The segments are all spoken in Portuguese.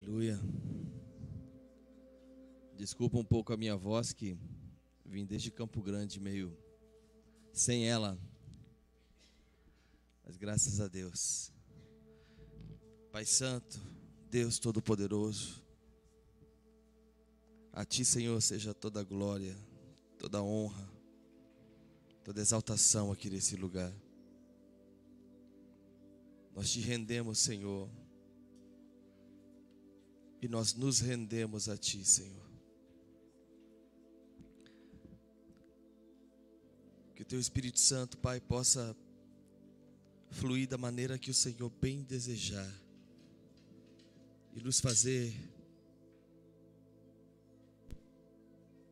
Aleluia. Desculpa um pouco a minha voz, que vim desde Campo Grande meio sem ela, mas graças a Deus. Pai Santo, Deus Todo-Poderoso, a Ti, Senhor, seja toda a glória, toda a honra, toda a exaltação aqui nesse lugar. Nós Te rendemos, Senhor, e nós nos rendemos a Ti, Senhor. Que o Teu Espírito Santo, Pai, possa fluir da maneira que o Senhor bem desejar e nos fazer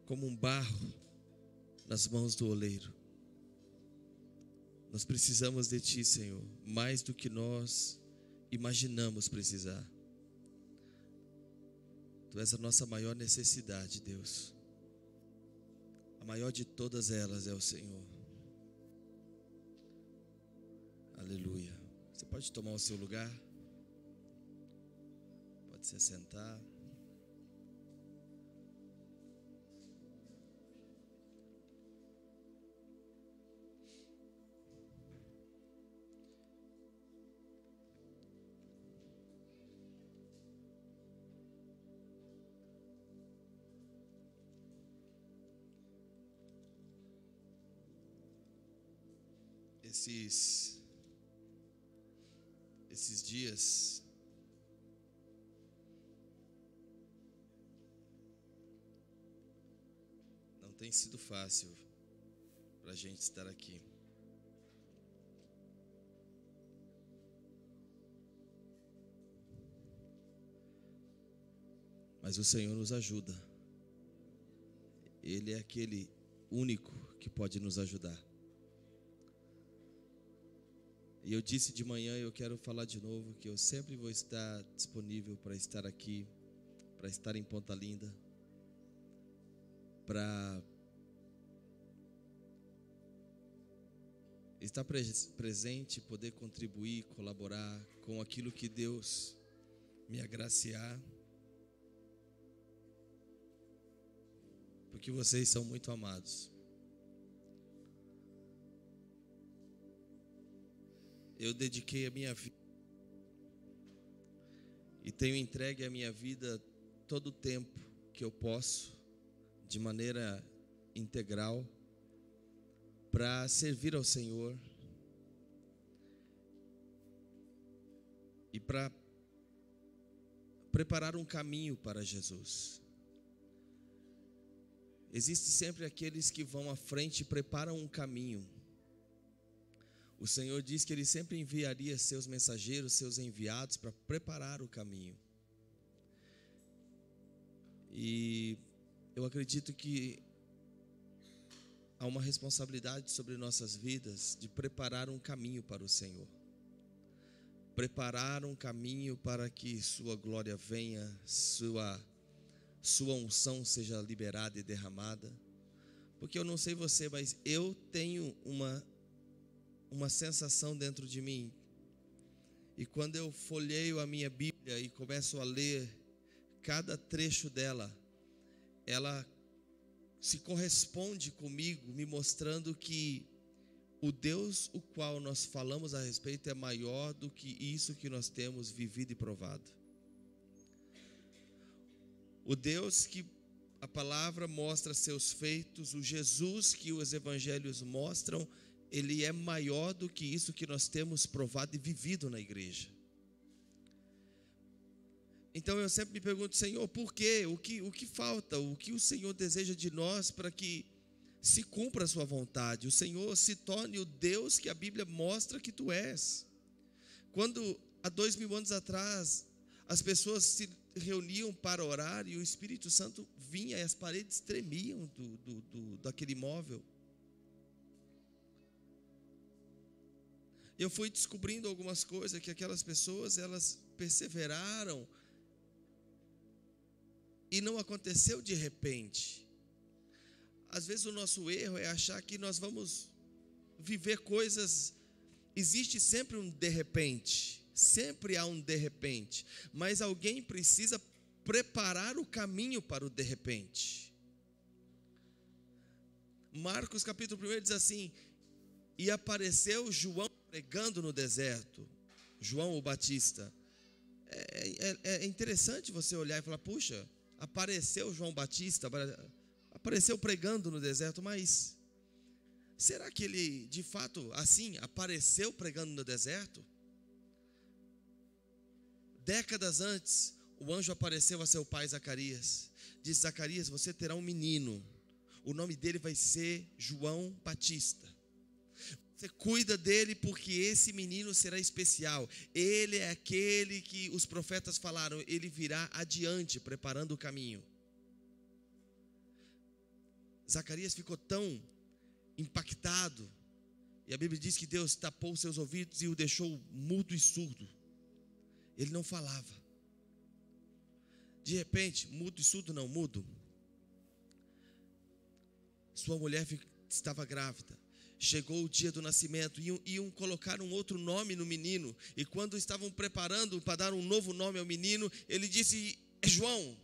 como um barro nas mãos do oleiro. Nós precisamos de Ti, Senhor, mais do que nós imaginamos precisar. Tu és a nossa maior necessidade, Deus. A maior de todas elas é o Senhor. Aleluia. Você pode tomar o seu lugar? Pode se assentar. Esses dias não tem sido fácil para a gente estar aqui. Mas o Senhor nos ajuda. Ele é aquele único que pode nos ajudar. E eu disse de manhã, eu quero falar de novo, que eu sempre vou estar disponível para estar aqui, para estar em Ponta Linda, para estar presente, poder contribuir, colaborar com aquilo que Deus me agraciar, porque vocês são muito amados. Eu dediquei a minha vida e tenho entregue a minha vida todo o tempo que eu posso, de maneira integral, para servir ao Senhor e para preparar um caminho para Jesus. Existem sempre aqueles que vão à frente e preparam um caminho. O Senhor diz que Ele sempre enviaria seus mensageiros, seus enviados, para preparar o caminho. E eu acredito que há uma responsabilidade sobre nossas vidas de preparar um caminho para o Senhor. Preparar um caminho para que Sua glória venha, Sua unção seja liberada e derramada. Porque eu não sei você, mas eu tenho uma sensação dentro de mim, e quando eu folheio a minha Bíblia e começo a ler cada trecho dela, ela se corresponde comigo, me mostrando que o Deus o qual nós falamos a respeito é maior do que isso que nós temos vivido e provado. O Deus que a palavra mostra seus feitos, o Jesus que os evangelhos mostram, Ele é maior do que isso que nós temos provado e vivido na igreja. Então eu sempre me pergunto, Senhor, por quê? O que falta? O que o Senhor deseja de nós para que se cumpra a sua vontade? O Senhor se torne o Deus que a Bíblia mostra que Tu és. Quando há 2000 anos atrás as pessoas se reuniam para orar e o Espírito Santo vinha e as paredes tremiam daquele imóvel. Eu fui descobrindo algumas coisas, que aquelas pessoas, elas perseveraram e não aconteceu de repente. Às vezes o nosso erro é achar que nós vamos viver coisas, existe sempre um de repente. Sempre há um de repente, mas alguém precisa preparar o caminho para o de repente. Marcos capítulo 1 diz assim: e apareceu João pregando no deserto, João o Batista. É interessante você olhar e falar: puxa, apareceu João Batista, apareceu pregando no deserto, mas será que ele de fato assim apareceu pregando no deserto? Décadas antes, o anjo apareceu a seu pai Zacarias. Disse: Zacarias, você terá um menino, o nome dele vai ser João Batista. Você cuida dele porque esse menino será especial. Ele é aquele que os profetas falaram, ele virá adiante, preparando o caminho. Zacarias ficou tão impactado, e a Bíblia diz que Deus tapou seus ouvidos e o deixou mudo e surdo. Ele não falava. De repente, mudo e surdo não, mudo. Sua mulher estava grávida. Chegou o dia do nascimento, iam colocar um outro nome no menino. E quando estavam preparando para dar um novo nome ao menino, ele disse: é João.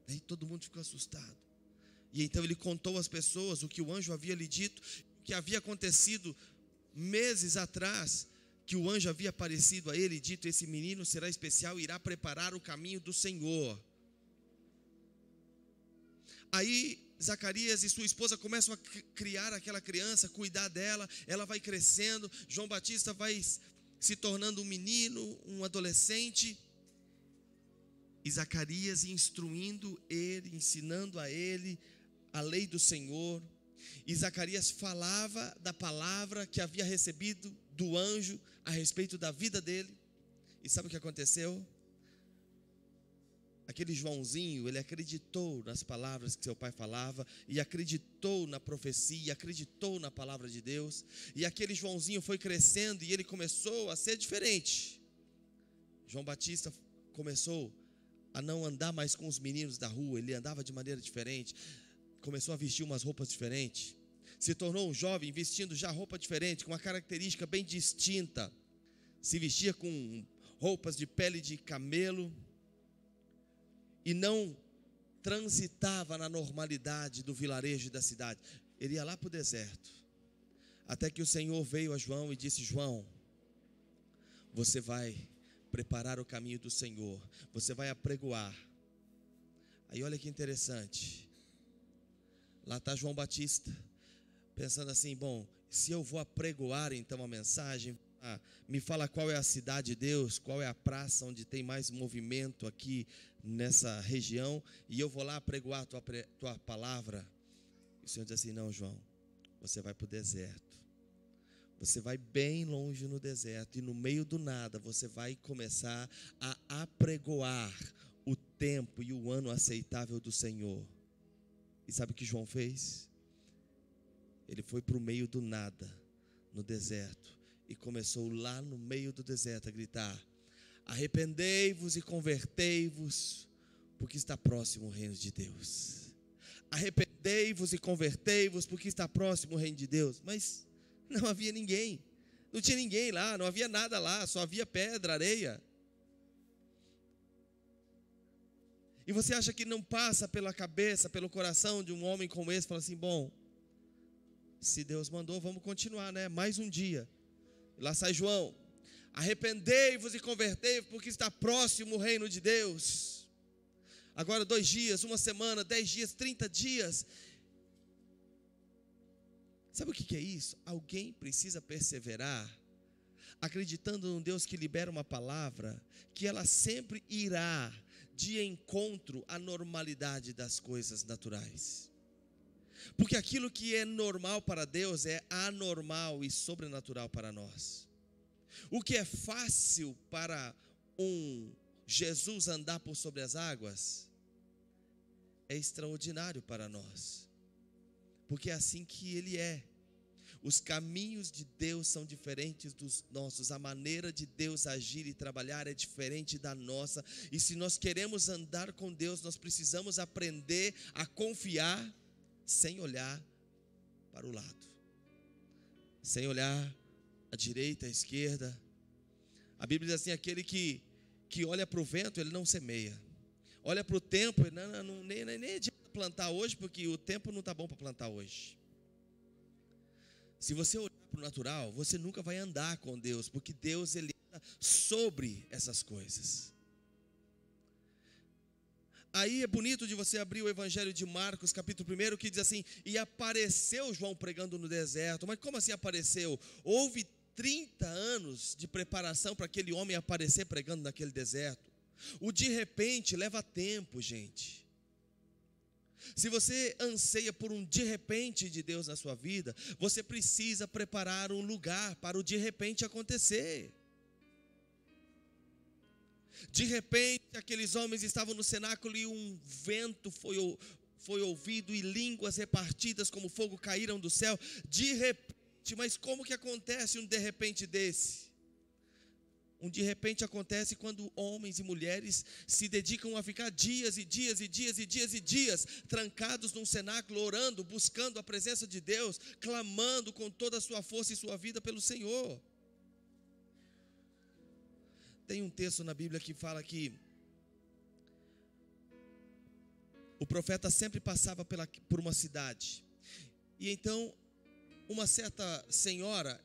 Aí todo mundo ficou assustado. E então ele contou às pessoas o que o anjo havia lhe dito, o que havia acontecido meses atrás, que o anjo havia aparecido a ele e dito: esse menino será especial e irá preparar o caminho do Senhor. Aí Zacarias e sua esposa começam a criar aquela criança, cuidar dela, ela vai crescendo, João Batista vai se tornando um menino, um adolescente, e Zacarias instruindo ele, ensinando a ele a lei do Senhor, e Zacarias falava da palavra que havia recebido do anjo a respeito da vida dele. E sabe o que aconteceu? Aquele Joãozinho, ele acreditou nas palavras que seu pai falava, e acreditou na profecia, acreditou na palavra de Deus, e aquele Joãozinho foi crescendo, e ele começou a ser diferente. João Batista começou a não andar mais com os meninos da rua, ele andava de maneira diferente, começou a vestir umas roupas diferentes, se tornou um jovem vestindo já roupa diferente, com uma característica bem distinta, se vestia com roupas de pele de camelo, e não transitava na normalidade do vilarejo e da cidade. Ele ia lá para o deserto, até que o Senhor veio a João e disse: João, você vai preparar o caminho do Senhor, você vai apregoar. Aí olha que interessante, lá está João Batista, pensando assim: bom, se eu vou apregoar então a mensagem, me fala qual é a cidade de Deus, qual é a praça onde tem mais movimento aqui nessa região, e eu vou lá apregoar a tua palavra. E o Senhor diz assim: não, João, você vai para o deserto, você vai bem longe no deserto, e no meio do nada você vai começar a apregoar o tempo e o ano aceitável do Senhor. E sabe o que João fez? Ele foi para o meio do nada, no deserto, e começou lá no meio do deserto a gritar: arrependei-vos e convertei-vos, porque está próximo o reino de Deus. Arrependei-vos e convertei-vos, porque está próximo o reino de Deus. Mas não havia ninguém, não tinha ninguém lá, não havia nada lá, só havia pedra, areia. E você acha que não passa pela cabeça, pelo coração de um homem como esse, fala assim: bom, se Deus mandou, vamos continuar, né? Mais um dia. Lá sai João: arrependei-vos e convertei-vos, porque está próximo o reino de Deus. Agora 2 dias, 1 semana, 10 dias, 30 dias. Sabe o que é isso? Alguém precisa perseverar, acreditando num Deus que libera uma palavra, que ela sempre irá de encontro à normalidade das coisas naturais. Porque aquilo que é normal para Deus é anormal e sobrenatural para nós. O que é fácil para um Jesus andar por sobre as águas é extraordinário para nós, porque é assim que Ele é. Os caminhos de Deus são diferentes dos nossos, a maneira de Deus agir e trabalhar é diferente da nossa, e se nós queremos andar com Deus, nós precisamos aprender a confiar sem olhar para o lado, sem olhar à direita, à esquerda, A Bíblia diz assim, aquele que olha para o vento, ele não semeia. Olha para o tempo, nem adianta plantar hoje, porque o tempo não está bom para plantar hoje. Se você olhar para o natural, você nunca vai andar com Deus, porque Deus, ele anda sobre essas coisas. Aí é bonito de você abrir o Evangelho de Marcos, capítulo 1, que diz assim, e apareceu João pregando no deserto. Mas como assim apareceu? Houve 30 anos de preparação para aquele homem aparecer pregando naquele deserto. O de repente leva tempo, gente. Se você anseia por um de repente de Deus na sua vida, você precisa preparar um lugar para o de repente acontecer. De repente, aqueles homens estavam no cenáculo e um vento foi ouvido e línguas repartidas como fogo caíram do céu. De repente, mas como que acontece um de repente desse? Um de repente acontece quando homens e mulheres se dedicam a ficar dias e dias e dias e dias e dias trancados num cenáculo, orando, buscando a presença de Deus, clamando com toda a sua força e sua vida pelo Senhor. Tem um texto na Bíblia que fala que o profeta sempre passava por uma cidade. E então, uma certa senhora,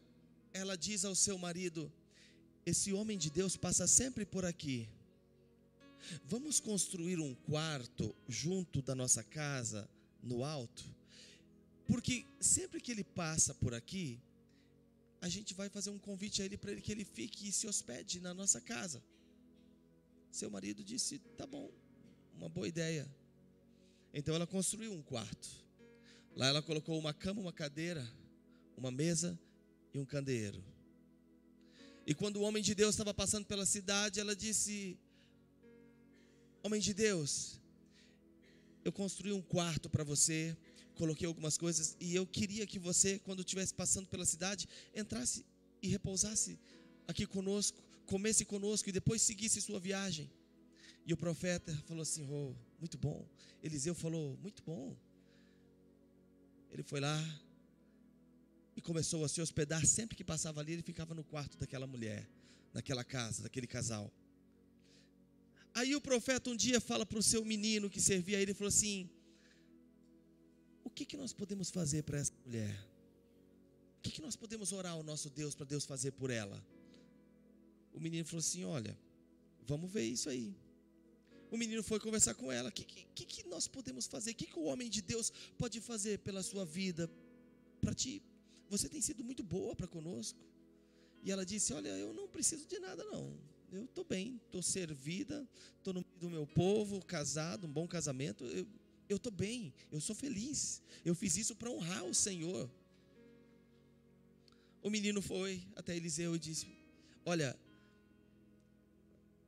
ela diz ao seu marido, esse homem de Deus passa sempre por aqui. Vamos construir um quarto junto da nossa casa, no alto? Porque sempre que ele passa por aqui, a gente vai fazer um convite a ele para que ele fique e se hospede na nossa casa. Seu marido disse, tá bom, uma boa ideia. Então ela construiu um quarto. Lá ela colocou uma cama, uma cadeira, uma mesa e um candeeiro. E quando o homem de Deus estava passando pela cidade, ela disse, homem de Deus, eu construí um quarto para você, coloquei algumas coisas, e eu queria que você, quando estivesse passando pela cidade, entrasse e repousasse aqui conosco, comesse conosco e depois seguisse sua viagem. E o profeta falou assim, oh, muito bom. Eliseu falou, muito bom. Ele foi lá e começou a se hospedar. Sempre que passava ali, ele ficava no quarto daquela mulher, naquela casa, daquele casal. Aí o profeta um dia fala para o seu menino que servia a ele, falou assim, o que nós podemos fazer para essa mulher? O que nós podemos orar ao nosso Deus para Deus fazer por ela? O menino falou assim, olha, vamos ver isso aí. O menino foi conversar com ela, o que nós podemos fazer? O que o homem de Deus pode fazer pela sua vida, para ti? Você tem sido muito boa para conosco. E ela disse, olha, eu não preciso de nada não. Eu estou bem, estou servida, estou no meio do meu povo, casado, um bom casamento, eu estou bem, eu sou feliz, eu fiz isso para honrar o Senhor. O menino foi até Eliseu e disse, olha,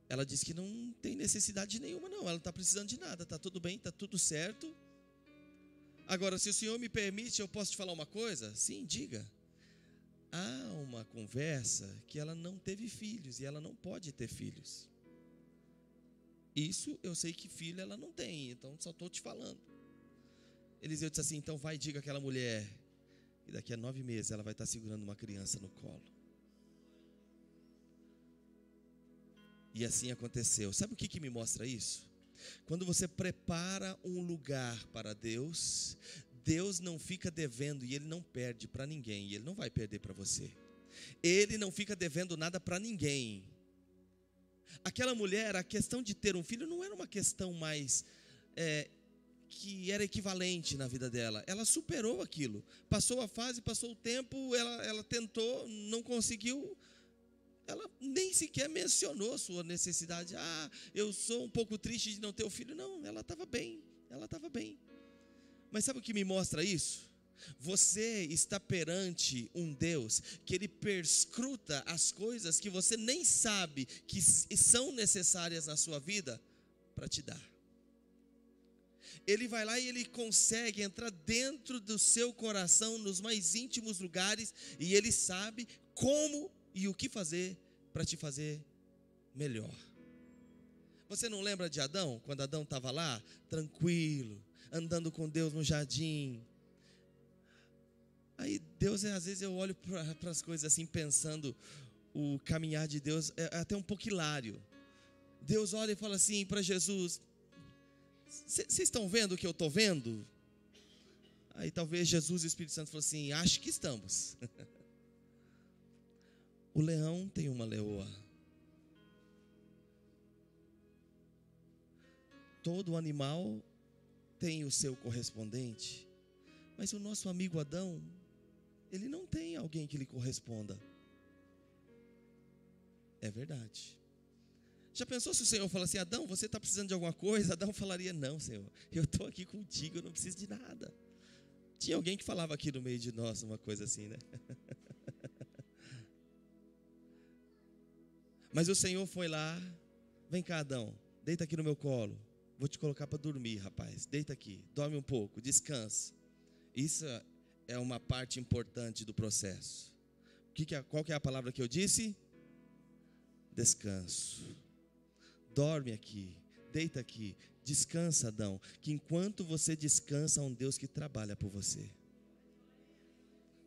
ela disse que não tem necessidade nenhuma não, ela não está precisando de nada, está tudo bem, está tudo certo. Agora, se o Senhor me permite, eu posso te falar uma coisa? Sim, diga. Há uma conversa que ela não teve filhos e ela não pode ter filhos. Isso eu sei que filho ela não tem, então só estou te falando. Eliseu disse assim, então vai e diga àquela mulher, e daqui a 9 meses ela vai estar segurando uma criança no colo. E assim aconteceu. Sabe o que me mostra isso? Quando você prepara um lugar para Deus, Deus não fica devendo e Ele não perde para ninguém, e Ele não vai perder para você. Ele não fica devendo nada para ninguém. Aquela mulher, a questão de ter um filho não era uma questão mais que era equivalente na vida dela. Ela superou aquilo, passou a fase, passou o tempo, ela tentou, não conseguiu. Ela nem sequer mencionou sua necessidade. Eu sou um pouco triste de não ter o filho. Não, ela estava bem, Mas sabe o que me mostra isso? Você está perante um Deus que Ele perscruta as coisas que você nem sabe que são necessárias na sua vida para te dar. Ele vai lá e Ele consegue entrar dentro do seu coração, nos mais íntimos lugares, e Ele sabe como e o que fazer para te fazer melhor. Você não lembra de Adão? Quando Adão estava lá, tranquilo, andando com Deus no jardim. Aí Deus, às vezes eu olho para as coisas assim pensando, o caminhar de Deus é até um pouco hilário. Deus olha e fala assim para Jesus: vocês estão vendo o que eu estou vendo? Aí talvez Jesus e o Espírito Santo falou assim: acho que estamos. O leão tem uma leoa. Todo animal tem o seu correspondente. Mas o nosso amigo Adão, ele não tem alguém que lhe corresponda. É verdade. Já pensou se o Senhor falasse assim: Adão, você está precisando de alguma coisa? Adão falaria: não, Senhor, eu estou aqui contigo, eu não preciso de nada. Tinha alguém que falava aqui no meio de nós uma coisa assim, né? Mas o Senhor foi lá: vem cá, Adão, deita aqui no meu colo, vou te colocar para dormir, rapaz, deita aqui, dorme um pouco, descansa. Isso é uma parte importante do processo. Qual que é a palavra que eu disse? Descanso. Dorme aqui, deita aqui, descansa, Adão, que enquanto você descansa, há um Deus que trabalha por você.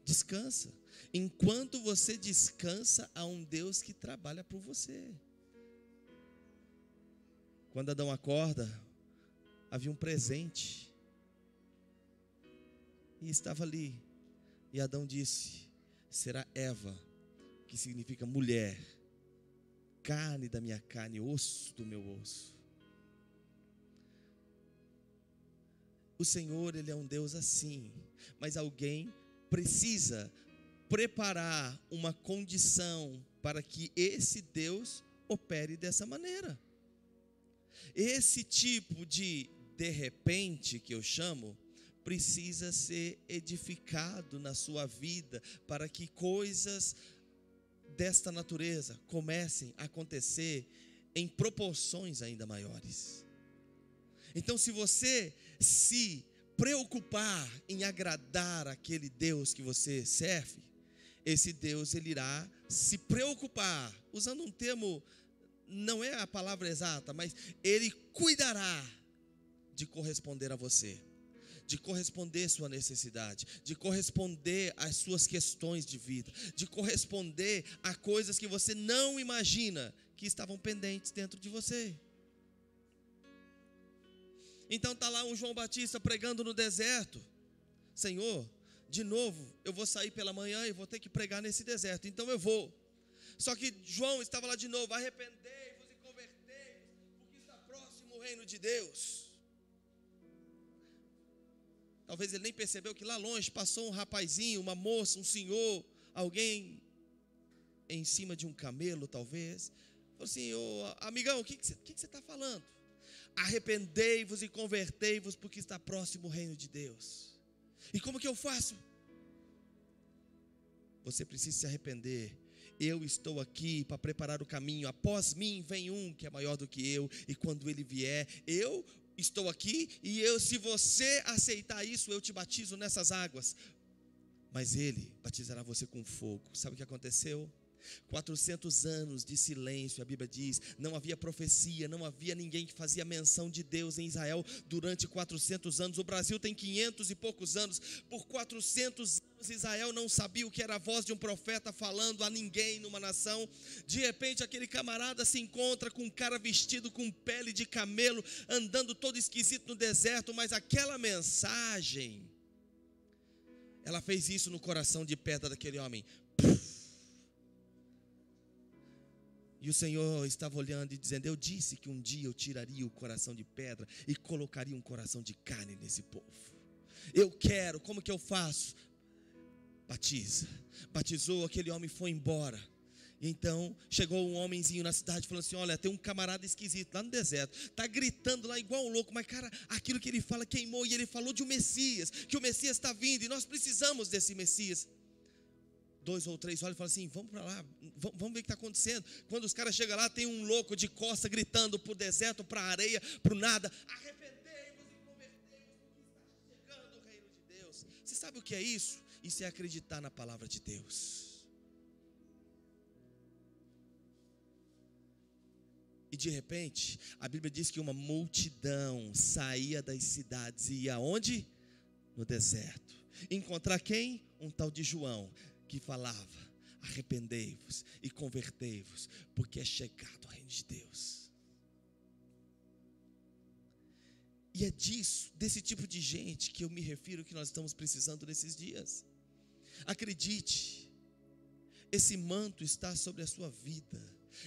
Descansa. Enquanto você descansa, há um Deus que trabalha por você. Quando Adão acorda, havia um presente, e estava ali. E Adão disse: será Eva, que significa mulher, carne da minha carne, osso do meu osso. O Senhor, Ele é um Deus assim, mas alguém precisa preparar uma condição para que esse Deus opere dessa maneira. Esse tipo de repente que eu chamo, precisa ser edificado na sua vida, para que coisas desta natureza comecem a acontecer em proporções ainda maiores. Então, se você se preocupar em agradar aquele Deus que você serve, esse Deus, ele irá se preocupar, usando um termo, não é a palavra exata, mas ele cuidará de corresponder a você, de corresponder à sua necessidade, de corresponder às suas questões de vida, de corresponder a coisas que você não imagina que estavam pendentes dentro de você. Então está lá um João Batista pregando no deserto: Senhor, de novo eu vou sair pela manhã e vou ter que pregar nesse deserto, então eu vou. Só que João estava lá de novo: arrependei-vos e convertei-vos, porque está próximo o reino de Deus. Talvez ele nem percebeu que lá longe passou um rapazinho, uma moça, um senhor, alguém em cima de um camelo, talvez. Falou assim: ô amigão, o que você está falando? Arrependei-vos e convertei-vos, porque está próximo o reino de Deus. E como que eu faço? Você precisa se arrepender. Eu estou aqui para preparar o caminho. Após mim vem um que é maior do que eu, e quando ele vier, eu estou aqui, e se você aceitar isso, eu te batizo nessas águas. Mas ele batizará você com fogo. Sabe o que aconteceu? 400 anos de silêncio, a Bíblia diz. Não havia profecia, não havia ninguém que fazia menção de Deus em Israel durante 400 anos. O Brasil tem 500 e poucos anos. Por 400 anos Israel não sabia o que era a voz de um profeta falando a ninguém numa nação. De repente aquele camarada se encontra com um cara vestido com pele de camelo, andando todo esquisito no deserto. Mas aquela mensagem, ela fez isso no coração de pedra daquele homem. E o Senhor estava olhando e dizendo: eu disse que um dia eu tiraria o coração de pedra e colocaria um coração de carne nesse povo. Eu quero, como que eu faço? Batiza. Batizou, aquele homem foi embora. Então chegou um homenzinho na cidade falando assim: olha, tem um camarada esquisito lá no deserto, está gritando lá igual um louco, mas cara, aquilo que ele fala queimou. E ele falou de um Messias, que o Messias está vindo e nós precisamos desse Messias. 2 ou 3 olham e falam assim: vamos para lá, vamos ver o que está acontecendo. Quando os caras chegam lá, tem um louco de costa gritando para o deserto, para a areia, para o nada: arrependei-vos e convertei-vos, porque está chegando o reino de Deus. Você sabe o que é isso? Isso é acreditar na palavra de Deus. E de repente, a Bíblia diz que uma multidão saía das cidades e ia aonde? No deserto. Encontrar quem? Um tal de João, que falava: arrependei-vos e convertei-vos, porque é chegado o reino de Deus. E é desse tipo de gente que eu me refiro, que nós estamos precisando nesses dias. Acredite, esse manto está sobre a sua vida,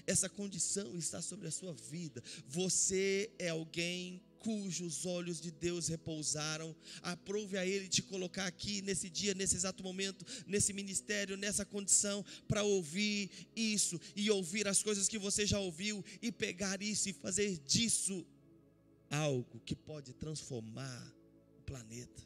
essa condição está sobre a sua vida. Você é alguém cujos olhos de Deus repousaram. Aprove a Ele te colocar aqui nesse dia, nesse exato momento, nesse ministério, nessa condição, para ouvir isso e ouvir as coisas que você já ouviu e pegar isso e fazer disso algo que pode transformar o planeta.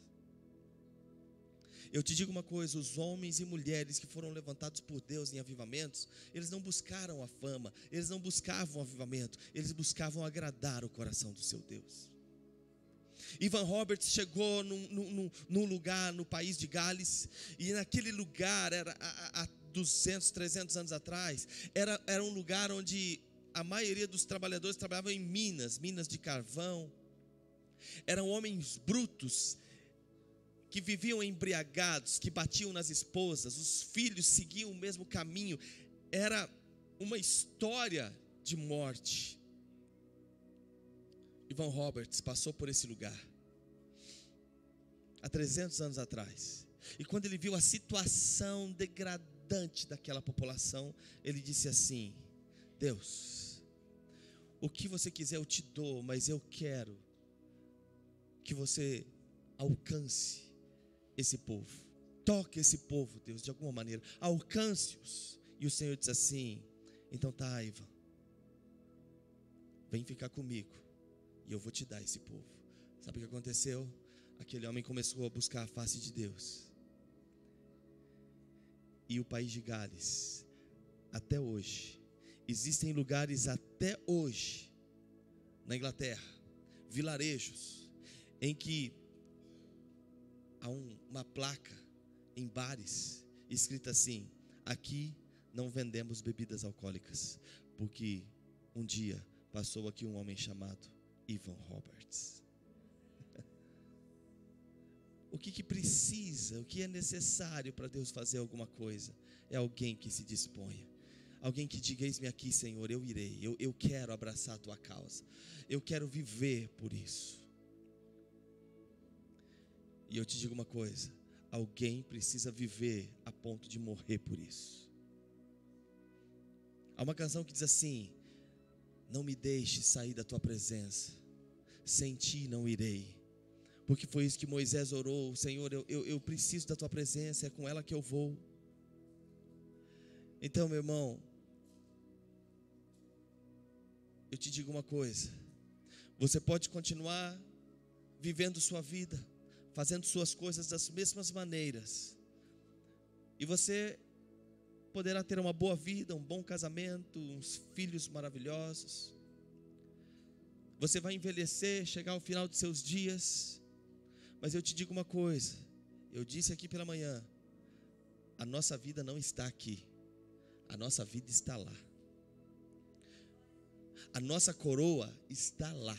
Eu te digo uma coisa: os homens e mulheres que foram levantados por Deus em avivamentos, eles não buscaram a fama, eles não buscavam o avivamento, eles buscavam agradar o coração do seu Deus. Ivan Roberts chegou num lugar no país de Gales, e naquele lugar, há 200, 300 anos atrás, era um lugar onde a maioria dos trabalhadores trabalhavam em minas de carvão. Eram homens brutos, que viviam embriagados, que batiam nas esposas, os filhos seguiam o mesmo caminho. Era uma história de morte. Ivan Roberts passou por esse lugar há 300 anos atrás, e quando ele viu a situação degradante daquela população, ele disse assim: Deus, o que você quiser eu te dou, mas eu quero que você alcance esse povo, toque esse povo, Deus, de alguma maneira, alcance-os. E o Senhor disse assim: então tá, Ivan, vem ficar comigo e eu vou te dar esse povo. Sabe o que aconteceu? Aquele homem começou a buscar a face de Deus, e o país de Gales, até hoje, existem lugares até hoje, na Inglaterra, vilarejos, em que há uma placa em bares, escrita assim: aqui não vendemos bebidas alcoólicas, porque um dia passou aqui um homem chamado Ivan Roberts. O que precisa, o que é necessário para Deus fazer alguma coisa? É alguém que se disponha, alguém que diga: eis-me aqui, Senhor, eu irei, eu quero abraçar a tua causa, eu quero viver por isso. E eu te digo uma coisa: alguém precisa viver a ponto de morrer por isso. Há uma canção que diz assim: não me deixe sair da tua presença, sem ti não irei. Porque foi isso que Moisés orou: Senhor, eu preciso da tua presença, é com ela que eu vou. Então, meu irmão, eu te digo uma coisa: você pode continuar vivendo sua vida, fazendo suas coisas das mesmas maneiras, e você poderá ter uma boa vida, um bom casamento, uns filhos maravilhosos. Você vai envelhecer, chegar ao final de seus dias, mas eu te digo uma coisa, eu disse aqui pela manhã: a nossa vida não está aqui, a nossa vida está lá. A nossa coroa está lá.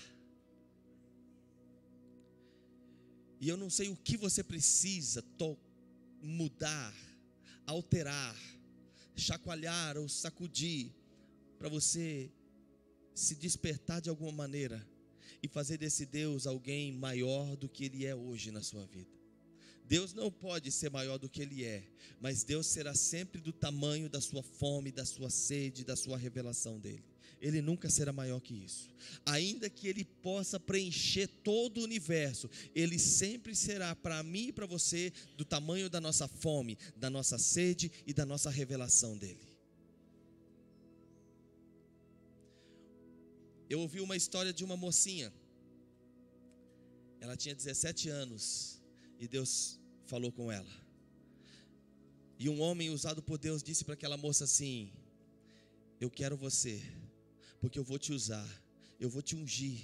E eu não sei o que você precisa mudar, alterar, chacoalhar ou sacudir, para você se despertar de alguma maneira e fazer desse Deus alguém maior do que Ele é hoje na sua vida. Deus não pode ser maior do que Ele é, mas Deus será sempre do tamanho da sua fome, da sua sede, da sua revelação dEle. Ele nunca será maior que isso. Ainda que Ele possa preencher todo o universo, Ele sempre será para mim e para você do tamanho da nossa fome, da nossa sede e da nossa revelação dEle. Eu ouvi uma história de uma mocinha. Ela tinha 17 anos e Deus falou com ela. E um homem usado por Deus disse para aquela moça assim: eu quero você, porque eu vou te usar, eu vou te ungir,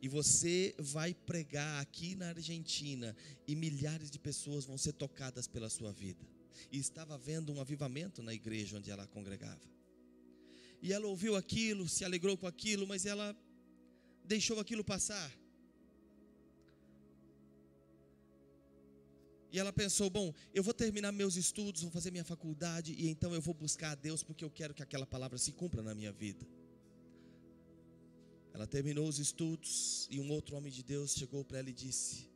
e você vai pregar aqui na Argentina, e milhares de pessoas vão ser tocadas pela sua vida. E estava havendo um avivamento na igreja onde ela congregava. E ela ouviu aquilo, se alegrou com aquilo, mas ela deixou aquilo passar. E ela pensou, bom, eu vou terminar meus estudos, vou fazer minha faculdade, e então eu vou buscar a Deus, porque eu quero que aquela palavra se cumpra na minha vida. Ela terminou os estudos, e um outro homem de Deus chegou para ela e disse: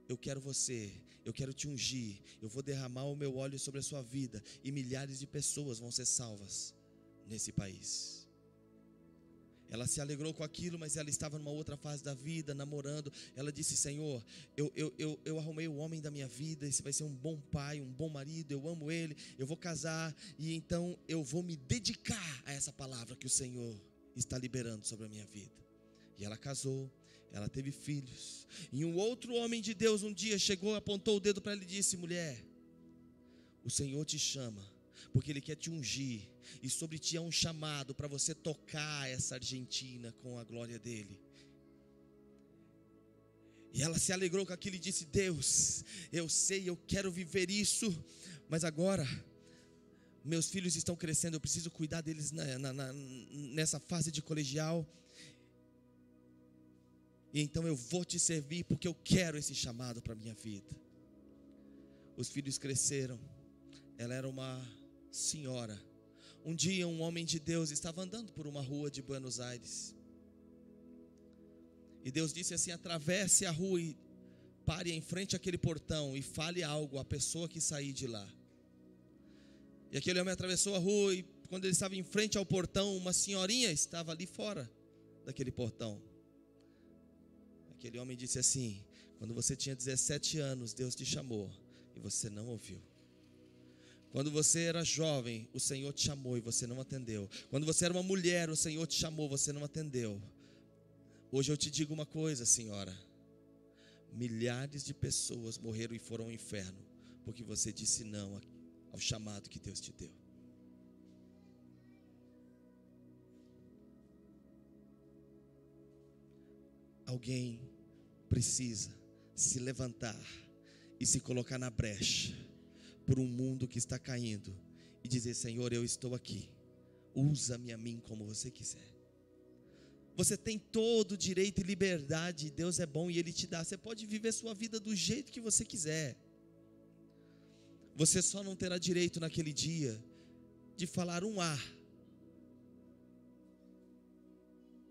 eu quero você, eu quero te ungir, eu vou derramar o meu óleo sobre a sua vida, e milhares de pessoas vão ser salvas nesse país. Ela se alegrou com aquilo, mas ela estava numa outra fase da vida, namorando. Ela disse: Senhor, eu arrumei o homem da minha vida, esse vai ser um bom pai, um bom marido, eu amo ele, eu vou casar, e então eu vou me dedicar a essa palavra que o Senhor está liberando sobre a minha vida. E ela casou, ela teve filhos, e um outro homem de Deus um dia chegou, apontou o dedo para ela e disse: mulher, o Senhor te chama, porque Ele quer te ungir, e sobre ti há um chamado para você tocar essa Argentina com a glória dEle. E ela se alegrou com aquilo e disse: Deus, eu sei, eu quero viver isso, mas agora meus filhos estão crescendo, eu preciso cuidar deles nessa fase de colegial, e então eu vou te servir, porque eu quero esse chamado para a minha vida. Os filhos cresceram, ela era uma senhora. Um dia um homem de Deus estava andando por uma rua de Buenos Aires, e Deus disse assim: atravesse a rua e pare em frente àquele portão e fale algo à pessoa que sair de lá. E aquele homem atravessou a rua, e quando ele estava em frente ao portão, uma senhorinha estava ali fora daquele portão. Aquele homem disse assim: quando você tinha 17 anos, Deus te chamou e você não ouviu. Quando você era jovem, o Senhor te chamou e você não atendeu. Quando você era uma mulher, o Senhor te chamou, você não atendeu. Hoje eu te digo uma coisa, senhora: milhares de pessoas morreram e foram ao inferno, porque você disse não ao chamado que Deus te deu. Alguém precisa se levantar e se colocar na brecha por um mundo que está caindo e dizer: Senhor, eu estou aqui, usa-me a mim como você quiser. Você tem todo o direito e liberdade, Deus é bom e Ele te dá. Você pode viver sua vida do jeito que você quiser. Você só não terá direito naquele dia de falar um A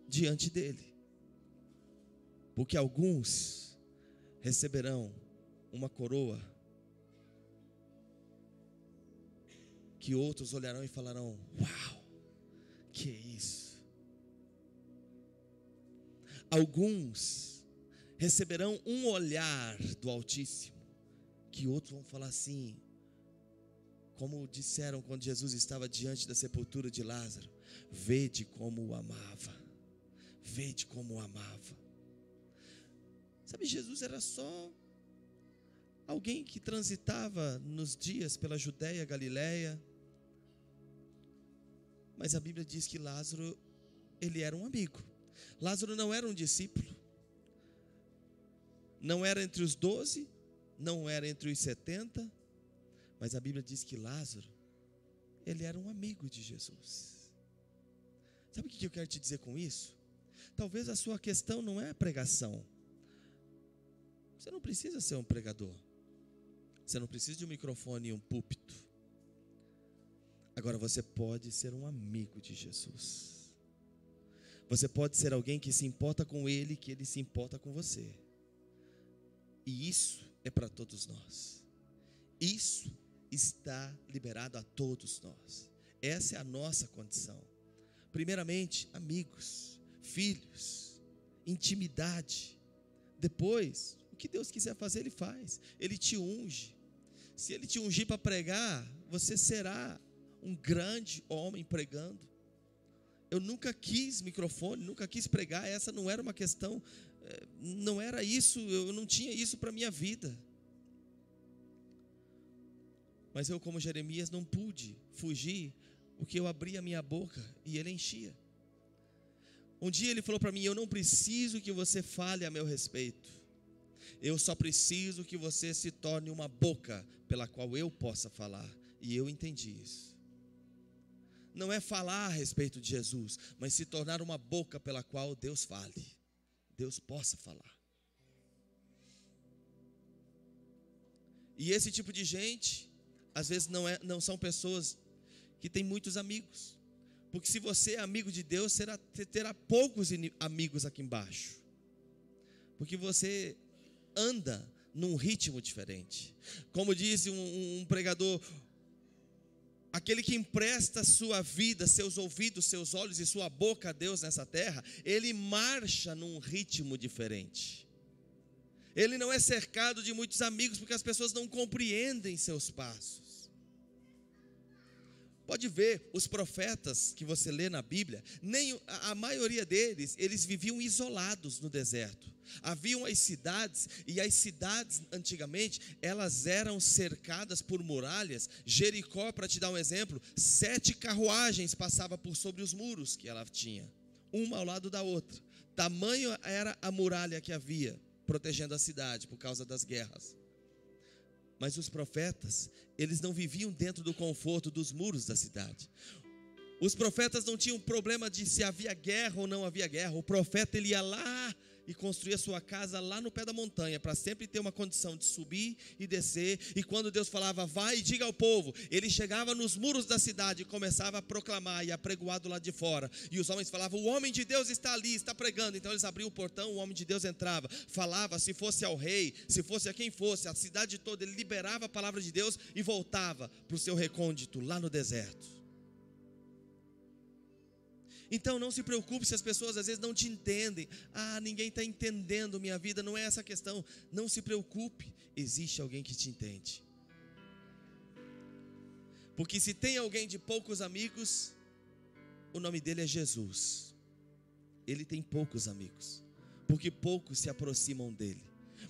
diante dEle, porque alguns receberão uma coroa que outros olharão e falarão: uau, que é isso? Alguns receberão um olhar do Altíssimo, que outros vão falar assim, como disseram quando Jesus estava diante da sepultura de Lázaro: vede como o amava, vede como o amava. Sabe, Jesus era só alguém que transitava nos dias pela Judéia, Galileia, mas a Bíblia diz que Lázaro, ele era um amigo. Lázaro não era um discípulo, não era entre os 12, não era entre os 70, mas a Bíblia diz que Lázaro, ele era um amigo de Jesus. Sabe o que eu quero te dizer com isso? Talvez a sua questão não é a pregação. Você não precisa ser um pregador, você não precisa de um microfone e um púlpito. Agora você pode ser um amigo de Jesus. Você pode ser alguém que se importa com Ele, que Ele se importa com você. E isso é para todos nós. Isso está liberado a todos nós. Essa é a nossa condição. Primeiramente, amigos, filhos, intimidade. Depois, o que Deus quiser fazer, Ele faz. Ele te unge. Se Ele te ungir para pregar, você será um grande homem pregando. Eu nunca quis microfone, nunca quis pregar, essa não era uma questão, não era isso, eu não tinha isso para a minha vida. Mas eu, como Jeremias, não pude fugir, porque eu abria a minha boca e ele enchia. Um dia ele falou para mim: eu não preciso que você fale a meu respeito, eu só preciso que você se torne uma boca pela qual eu possa falar. E eu entendi isso. Não é falar a respeito de Jesus, mas se tornar uma boca pela qual Deus fale, Deus possa falar. E esse tipo de gente, às vezes não são pessoas que têm muitos amigos. Porque se você é amigo de Deus, você terá poucos amigos aqui embaixo. Porque você anda num ritmo diferente. Como diz um pregador, aquele que empresta sua vida, seus ouvidos, seus olhos e sua boca a Deus nessa terra, ele marcha num ritmo diferente. Ele não é cercado de muitos amigos, porque as pessoas não compreendem seus passos. Pode ver, os profetas que você lê na Bíblia, a maioria deles, eles viviam isolados no deserto. Haviam as cidades, e as cidades antigamente, elas eram cercadas por muralhas. Jericó, para te dar um exemplo, 7 carruagens passavam por sobre os muros que ela tinha, uma ao lado da outra. Tamanho era a muralha que havia, protegendo a cidade por causa das guerras. Mas os profetas, eles não viviam dentro do conforto dos muros da cidade. Os profetas não tinham problema de se havia guerra ou não havia guerra. O profeta, ele ia lá e construía sua casa lá no pé da montanha, para sempre ter uma condição de subir e descer. E quando Deus falava, vai e diga ao povo, ele chegava nos muros da cidade e começava a proclamar e a pregoar do lado de fora. E os homens falavam, o homem de Deus está ali, está pregando. Então eles abriam o portão, o homem de Deus entrava, falava, se fosse ao rei, se fosse a quem fosse, a cidade toda, ele liberava a palavra de Deus e voltava para o seu recôndito lá no deserto. Então não se preocupe se as pessoas às vezes não te entendem. Ninguém está entendendo minha vida. Não é essa a questão. Não se preocupe, existe alguém que te entende. Porque se tem alguém de poucos amigos, o nome dele é Jesus. Ele tem poucos amigos, porque poucos se aproximam dele.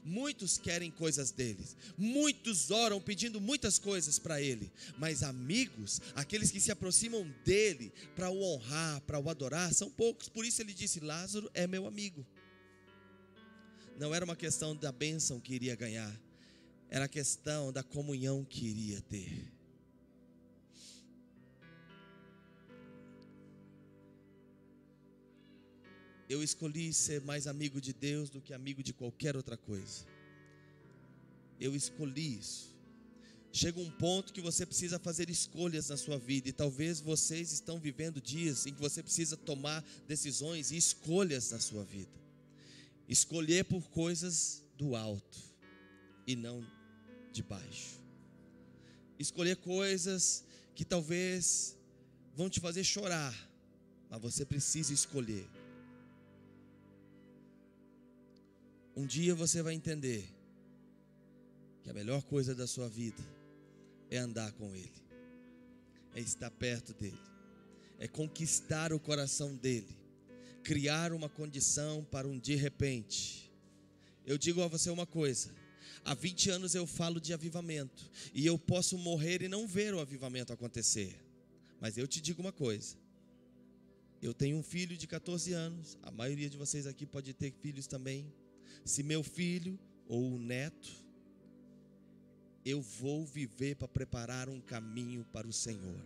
Muitos querem coisas dele, muitos oram pedindo muitas coisas para ele, mas amigos, aqueles que se aproximam dele para o honrar, para o adorar, são poucos. Por isso ele disse, Lázaro é meu amigo. Não era uma questão da bênção que iria ganhar, era a questão da comunhão que iria ter. Eu escolhi ser mais amigo de Deus do que amigo de qualquer outra coisa. Eu escolhi isso. Chega um ponto que você precisa fazer escolhas na sua vida. E talvez vocês estão vivendo dias em que você precisa tomar decisões e escolhas na sua vida. Escolher por coisas do alto e não de baixo. Escolher coisas que talvez vão te fazer chorar, mas você precisa escolher. Um dia você vai entender que a melhor coisa da sua vida é andar com Ele, é estar perto dEle, é conquistar o coração dEle, criar uma condição para um de repente. Eu digo a você uma coisa, há 20 anos eu falo de avivamento, e eu posso morrer e não ver o avivamento acontecer, mas eu te digo uma coisa, eu tenho um filho de 14 anos, a maioria de vocês aqui pode ter filhos também. Se meu filho ou o neto, eu vou viver para preparar um caminho para o Senhor.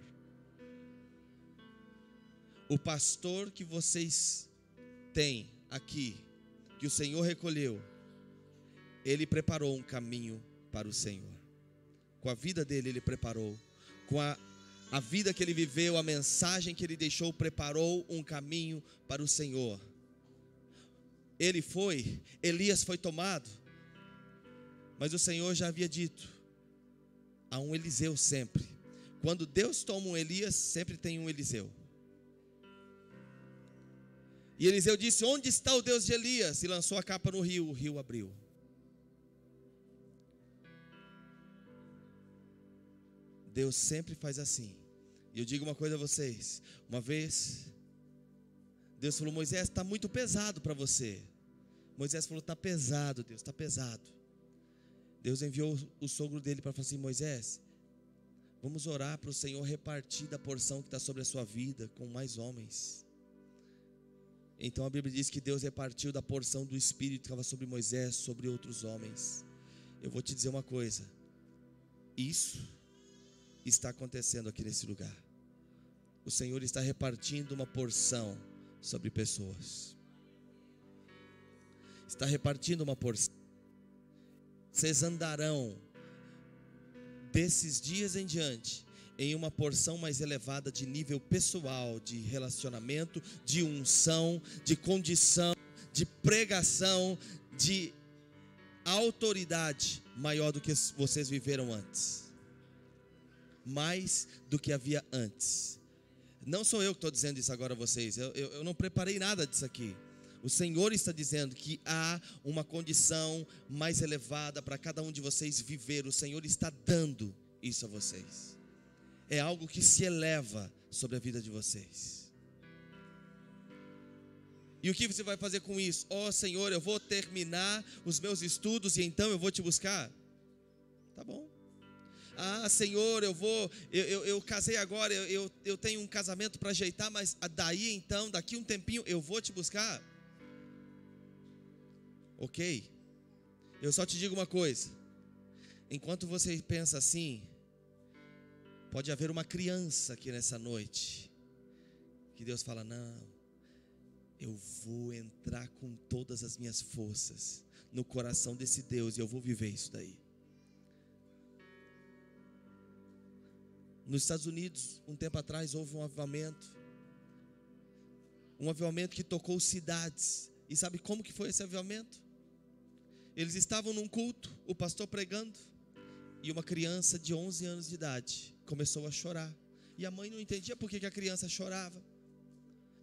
O pastor que vocês têm aqui, que o Senhor recolheu, ele preparou um caminho para o Senhor. Com a vida dele ele preparou, com a vida que ele viveu, a mensagem que ele deixou, preparou um caminho para o Senhor. Elias foi tomado, mas o Senhor já havia dito, há um Eliseu sempre. Quando Deus toma um Elias, sempre tem um Eliseu. E Eliseu disse, onde está o Deus de Elias? E lançou a capa no rio, o rio abriu. Deus sempre faz assim. E eu digo uma coisa a vocês, uma vez Deus falou, Moisés, está muito pesado para você. Moisés falou, está pesado, Deus, está pesado. Deus enviou o sogro dele para falar assim, Moisés, vamos orar para o Senhor repartir da porção que está sobre a sua vida com mais homens. Então a Bíblia diz que Deus repartiu da porção do Espírito que estava sobre Moisés, sobre outros homens. Eu vou te dizer uma coisa, isso está acontecendo aqui nesse lugar. O Senhor está repartindo uma porção sobre pessoas. Está repartindo uma porção. Vocês andarão desses dias em diante, em uma porção mais elevada de nível pessoal, de relacionamento, de unção, de condição, de pregação, de autoridade maior do que vocês viveram antes. Mais do que havia antes. Não sou eu que estou dizendo isso agora a vocês, eu não preparei nada disso aqui. O Senhor está dizendo que há uma condição mais elevada para cada um de vocês viver. O Senhor está dando isso a vocês. É algo que se eleva sobre a vida de vocês. E o que você vai fazer com isso? Senhor, eu vou terminar os meus estudos e então eu vou te buscar. Tá bom. Senhor, eu casei agora, eu tenho um casamento para ajeitar, mas daí então, daqui um tempinho eu vou te buscar. Ok, eu só te digo uma coisa, enquanto você pensa assim, pode haver uma criança aqui nessa noite, que Deus fala, não, eu vou entrar com todas as minhas forças no coração desse Deus e eu vou viver isso daí. Nos Estados Unidos, um tempo atrás, houve um avivamento que tocou cidades. E sabe como que foi esse avivamento? Eles estavam num culto, o pastor pregando, e uma criança de 11 anos de idade começou a chorar. E a mãe não entendia por que a criança chorava.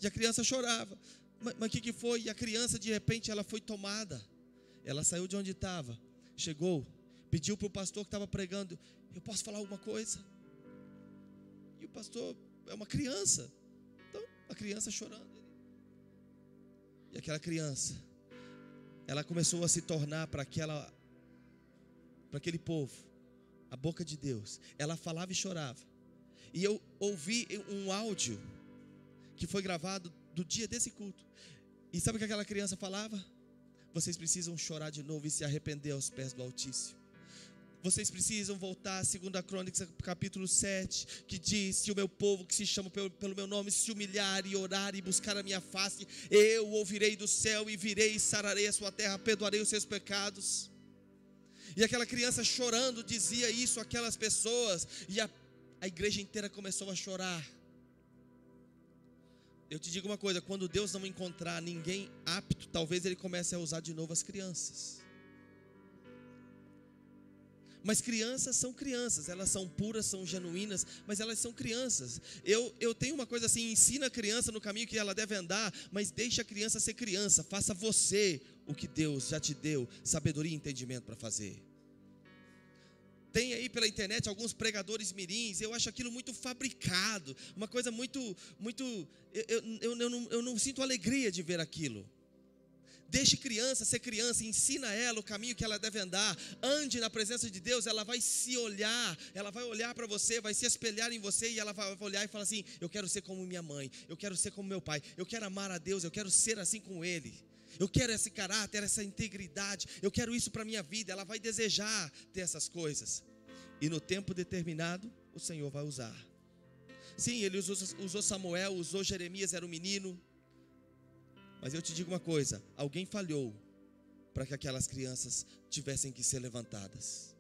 E a criança chorava. Mas o que foi? E a criança, de repente, ela foi tomada. Ela saiu de onde estava, chegou, pediu para o pastor que estava pregando, eu posso falar alguma coisa? E o pastor é uma criança. Então, a criança chorando. E aquela criança, ela começou a se tornar para aquele povo a boca de Deus. Ela falava e chorava. E eu ouvi um áudio que foi gravado do dia desse culto. E sabe o que aquela criança falava? Vocês precisam chorar de novo e se arrepender aos pés do Altíssimo. Vocês precisam voltar a 2 Crônicas capítulo 7, que diz, se o meu povo que se chama pelo meu nome se humilhar e orar e buscar a minha face, eu ouvirei do céu e virei e sararei a sua terra, perdoarei os seus pecados. E aquela criança chorando dizia isso àquelas pessoas, e a igreja inteira começou a chorar. Eu te digo uma coisa, quando Deus não encontrar ninguém apto, talvez Ele comece a usar de novo as crianças. Mas crianças são crianças, elas são puras, são genuínas, mas elas são crianças. Eu tenho uma coisa assim, ensina a criança no caminho que ela deve andar, mas deixa a criança ser criança, faça você o que Deus já te deu, sabedoria e entendimento para fazer. Tem aí pela internet alguns pregadores mirins, eu acho aquilo muito fabricado, uma coisa muito, eu não sinto alegria de ver aquilo. Deixe criança ser criança, ensina ela o caminho que ela deve andar, ande na presença de Deus, ela vai se olhar, ela vai olhar para você, vai se espelhar em você e ela vai olhar e falar assim, eu quero ser como minha mãe, eu quero ser como meu pai, eu quero amar a Deus, eu quero ser assim com Ele, eu quero esse caráter, essa integridade, eu quero isso para a minha vida, ela vai desejar ter essas coisas, e no tempo determinado, o Senhor vai usar. Sim, Ele usou Samuel, usou Jeremias, era um menino. Mas eu te digo uma coisa, alguém falhou para que aquelas crianças tivessem que ser levantadas.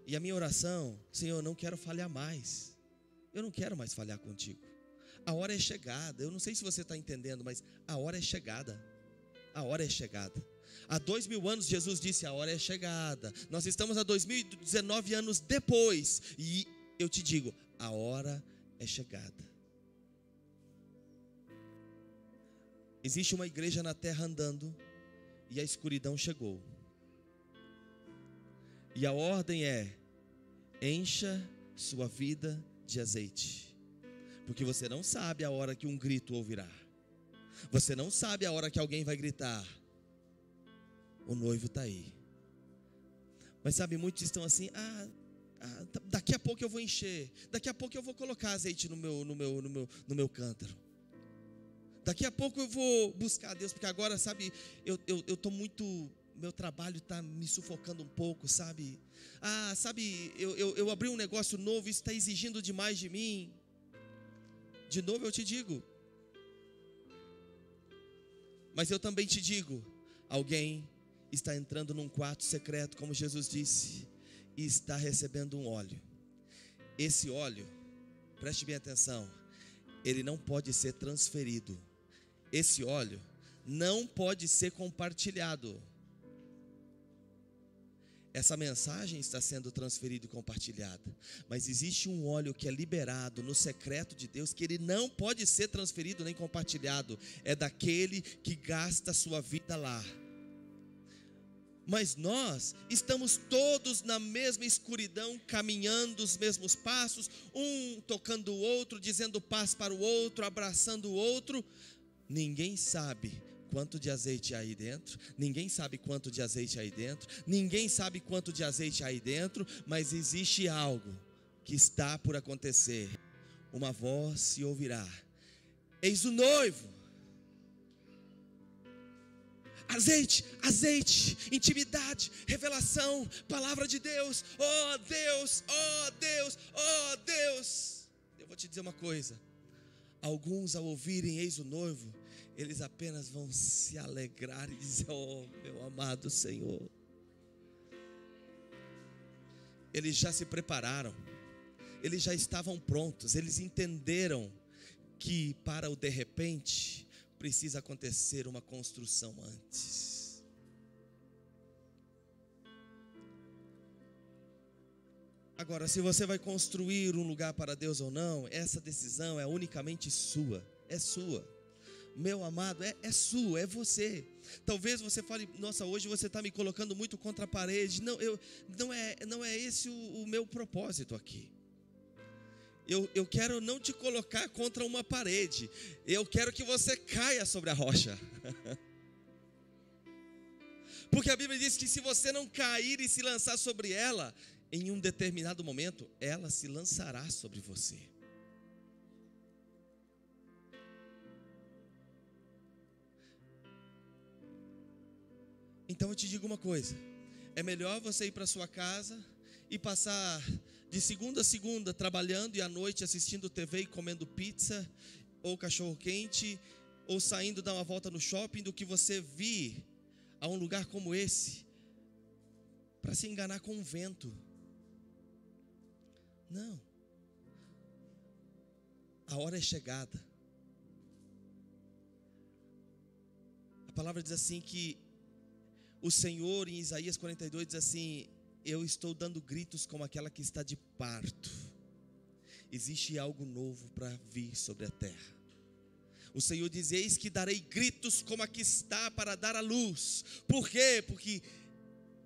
E a minha oração, Senhor, eu não quero falhar mais. Eu não quero mais falhar contigo. A hora é chegada, eu não sei se você está entendendo, mas a hora é chegada. A hora é chegada. Há 2000 anos Jesus disse, a hora é chegada. Nós estamos há 2019 anos depois. E eu te digo, a hora é chegada. Existe uma igreja na terra andando e a escuridão chegou. E a ordem é: encha sua vida de azeite. Porque você não sabe a hora que um grito ouvirá. Você não sabe a hora que alguém vai gritar: o noivo está aí. Mas sabe, muitos estão assim: daqui a pouco eu vou encher. Daqui a pouco eu vou colocar azeite no meu cântaro. Daqui a pouco eu vou buscar a Deus, porque agora, sabe, eu estou muito, meu trabalho está me sufocando um pouco, sabe? Eu abri um negócio novo, isso está exigindo demais de mim. De novo eu te digo, mas eu também te digo, alguém está entrando num quarto secreto, como Jesus disse, e está recebendo um óleo. Esse óleo, preste bem atenção, ele não pode ser transferido. Esse óleo não pode ser compartilhado. Essa mensagem está sendo transferida e compartilhada, mas existe um óleo que é liberado no secreto de Deus, que ele não pode ser transferido nem compartilhado. É daquele que gasta a sua vida lá. Mas nós estamos todos na mesma escuridão, caminhando os mesmos passos, um tocando o outro, dizendo paz para o outro, abraçando o outro. Ninguém sabe quanto de azeite há aí dentro, ninguém sabe quanto de azeite há aí dentro, ninguém sabe quanto de azeite há aí dentro, mas existe algo que está por acontecer. Uma voz se ouvirá: eis o noivo. Azeite, azeite, intimidade, revelação, palavra de Deus. Oh Deus, oh Deus, oh Deus. Eu vou te dizer uma coisa: alguns, ao ouvirem eis o noivo, eles apenas vão se alegrar e dizer: oh meu amado Senhor. Eles já se prepararam, eles já estavam prontos, eles entenderam que para o de repente precisa acontecer uma construção antes. Agora, se você vai construir um lugar para Deus ou não, essa decisão é unicamente sua, é sua. Meu amado, é sua, é você. Talvez você fale: nossa, hoje você está me colocando muito contra a parede. Não é esse o meu propósito aqui. Eu quero não te colocar contra uma parede. Eu quero que você caia sobre a rocha. Porque a Bíblia diz que se você não cair e se lançar sobre ela, em um determinado momento, ela se lançará sobre você. Então eu te digo uma coisa: é melhor você ir para sua casa e passar de segunda a segunda trabalhando, e à noite assistindo TV e comendo pizza ou cachorro quente, ou saindo dar uma volta no shopping, do que você vir a um lugar como esse para se enganar com o vento. Não. A hora é chegada. A palavra diz assim que o Senhor, em Isaías 42, diz assim: eu estou dando gritos como aquela que está de parto. Existe algo novo para vir sobre a terra. O Senhor diz: eis que darei gritos como a que está para dar a luz. Por quê? Porque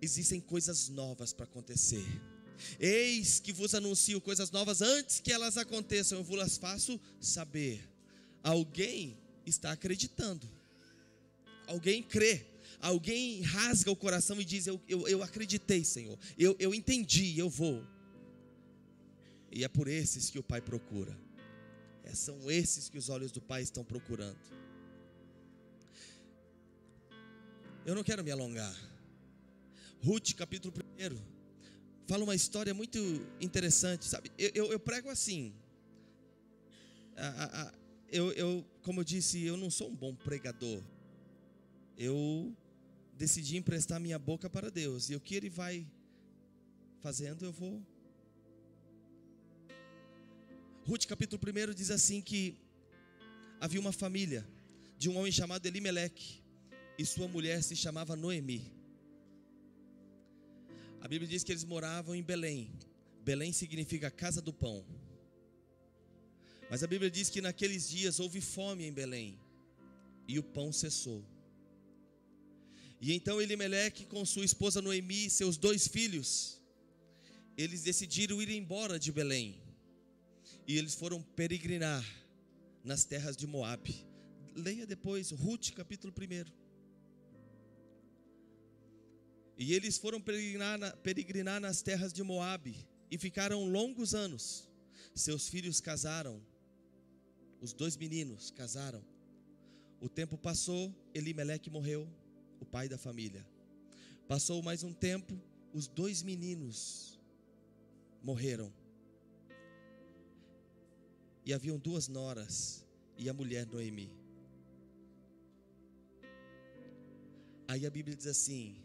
existem coisas novas para acontecer. Eis que vos anuncio coisas novas, antes que elas aconteçam, eu vos las faço saber. Alguém está acreditando, alguém crê, alguém rasga o coração e diz: eu acreditei, Senhor, eu entendi, eu vou. E é por esses que o Pai procura. São esses que os olhos do Pai estão procurando. Eu não quero me alongar. Ruth, capítulo 1, fala uma história muito interessante, sabe? Eu prego assim. Como eu disse, eu não sou um bom pregador. Eu decidi emprestar minha boca para Deus, e o que Ele vai fazendo, eu vou. Ruth capítulo 1 diz assim que havia uma família de um homem chamado Elimeleque, e sua mulher se chamava Noemi. A Bíblia diz que eles moravam em Belém. Belém significa casa do pão. Mas a Bíblia diz que naqueles dias houve fome em Belém, e o pão cessou. E então Elimeleque, com sua esposa Noemi e seus 2 filhos, eles decidiram ir embora de Belém. E eles foram peregrinar nas terras de Moabe. Leia depois Ruth capítulo 1. E eles foram peregrinar nas terras de Moabe, e ficaram longos anos. Seus filhos casaram, os 2 meninos casaram. O tempo passou, Elimeleque morreu, o pai da família. Passou mais um tempo, os 2 meninos morreram. E haviam 2 noras e a mulher Noemi. Aí a Bíblia diz assim,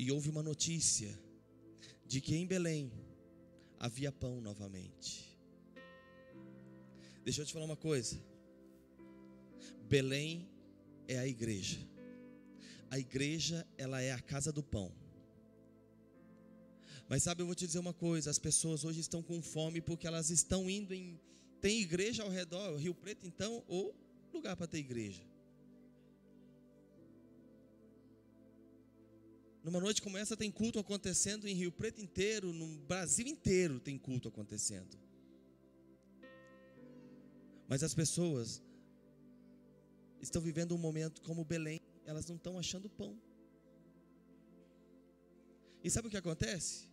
E houve uma notícia de que em Belém havia pão novamente. Deixa eu te falar uma coisa. Belém é a igreja. A igreja, ela é a casa do pão. Mas sabe, eu vou te dizer uma coisa, as pessoas hoje estão com fome porque elas estão indo em... Tem igreja ao redor, Rio Preto então, ou lugar para ter igreja. Numa noite como essa tem culto acontecendo em Rio Preto inteiro, no Brasil inteiro tem culto acontecendo. Mas as pessoas estão vivendo um momento como Belém, elas não estão achando pão. E sabe o que acontece?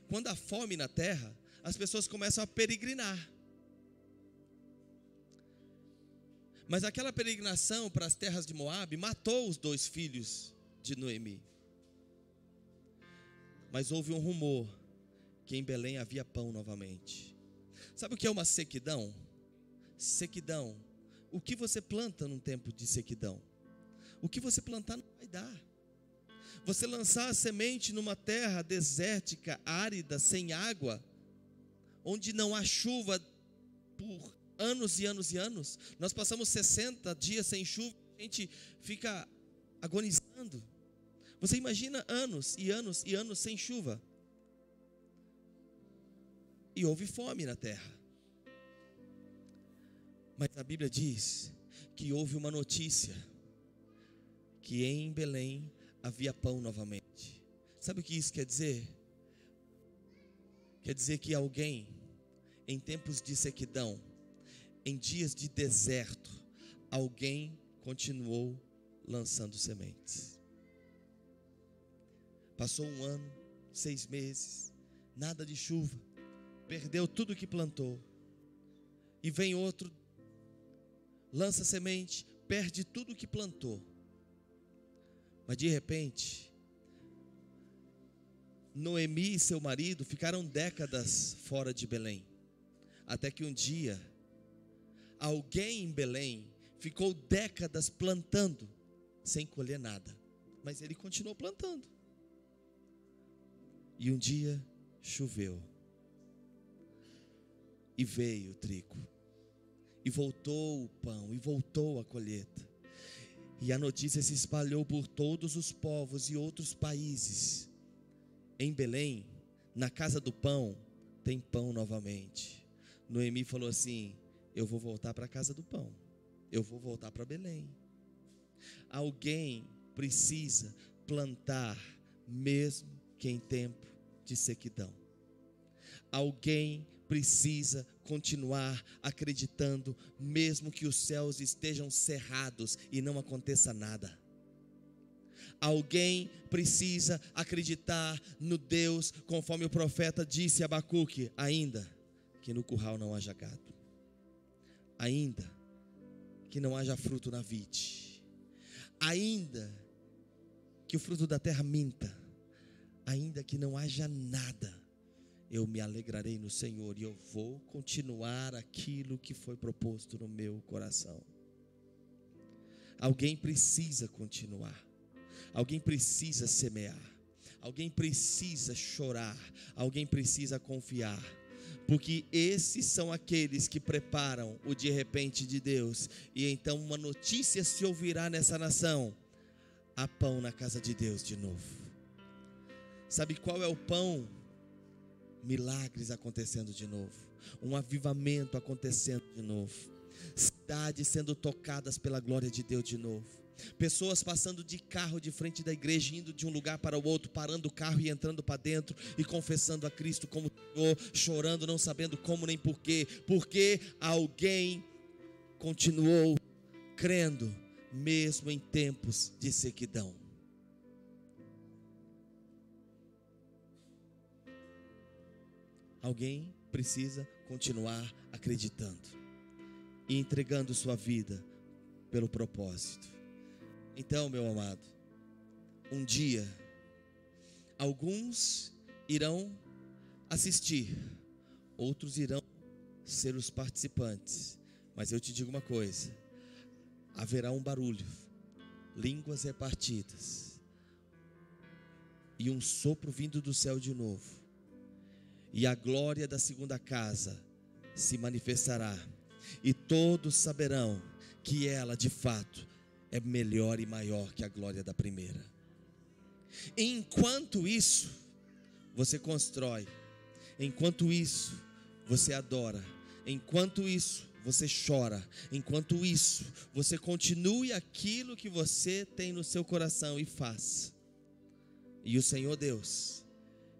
Quando há fome na terra, as pessoas começam a peregrinar. Mas aquela peregrinação para as terras de Moabe matou os 2 filhos de Noemi. Mas houve um rumor que em Belém havia pão novamente. Sabe o que é uma sequidão? Sequidão. O que você planta num tempo de sequidão? O que você plantar não vai dar. Você lançar a semente numa terra desértica, árida, sem água, onde não há chuva por anos e anos e anos. Nós passamos 60 dias sem chuva, a gente fica agonizando. Você imagina anos e anos e anos sem chuva. E houve fome na terra. Mas a Bíblia diz que houve uma notícia, que em Belém havia pão novamente. Sabe o que isso quer dizer? Quer dizer que alguém, em tempos de sequidão, em dias de deserto, alguém continuou lançando sementes. Passou 1 ano, 6 meses, nada de chuva, perdeu tudo que plantou. E vem outro, lança semente, perde tudo que plantou. Mas de repente, Noemi e seu marido ficaram décadas fora de Belém. Até que um dia, alguém em Belém ficou décadas plantando, sem colher nada. Mas ele continuou plantando. E um dia choveu. E veio o trigo. E voltou o pão, e voltou a colheita. E a notícia se espalhou por todos os povos e outros países. Em Belém, na casa do pão, tem pão novamente. Noemi falou assim: eu vou voltar para a casa do pão. Eu vou voltar para Belém. Alguém precisa plantar, mesmo que em tempo de sequidão. Alguém precisa continuar acreditando, mesmo que os céus estejam cerrados e não aconteça nada. Alguém precisa acreditar no Deus, conforme o profeta disse a Abacuque: ainda que no curral não haja gado, ainda que não haja fruto na vide, ainda que o fruto da terra minta, ainda que não haja nada, eu me alegrarei no Senhor e eu vou continuar aquilo que foi proposto no meu coração. Alguém precisa continuar. Alguém precisa semear. Alguém precisa chorar. Alguém precisa confiar. Porque esses são aqueles que preparam o de repente de Deus. E então uma notícia se ouvirá nessa nação: há pão na casa de Deus de novo. Sabe qual é o pão? Milagres acontecendo de novo, um avivamento acontecendo de novo, cidades sendo tocadas pela glória de Deus de novo, pessoas passando de carro de frente da igreja, indo de um lugar para o outro, parando o carro e entrando para dentro e confessando a Cristo como Senhor, chorando, não sabendo como nem porquê, porque alguém continuou crendo, mesmo em tempos de sequidão. Alguém precisa continuar acreditando e entregando sua vida pelo propósito. Então, meu amado, um dia, alguns irão assistir, outros irão ser os participantes. Mas eu te digo uma coisa: haverá um barulho, línguas repartidas, e um sopro vindo do céu de novo, e a glória da segunda casa se manifestará, e todos saberão que ela de fato é melhor e maior que a glória da primeira. Enquanto isso, você constrói, enquanto isso, você adora, enquanto isso, você chora, enquanto isso, você continue aquilo que você tem no seu coração e faz. E o Senhor Deus,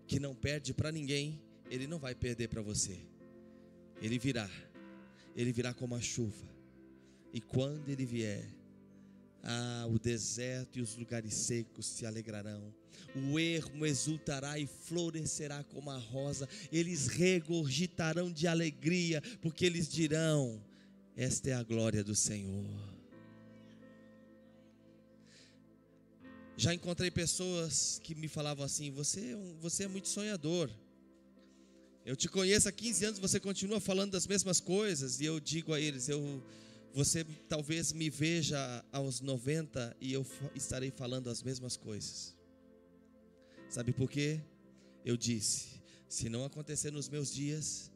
que não perde para ninguém, Ele não vai perder para você. Ele virá como a chuva. E quando Ele vier, o deserto e os lugares secos se alegrarão. O ermo exultará e florescerá como a rosa. Eles regurgitarão de alegria, porque eles dirão: esta é a glória do Senhor. Já encontrei pessoas que me falavam assim: você é muito sonhador. Eu te conheço há 15 anos, você continua falando das mesmas coisas. E eu digo a eles: você talvez me veja aos 90 e eu estarei falando as mesmas coisas. Sabe por quê? Eu disse: se não acontecer nos meus dias,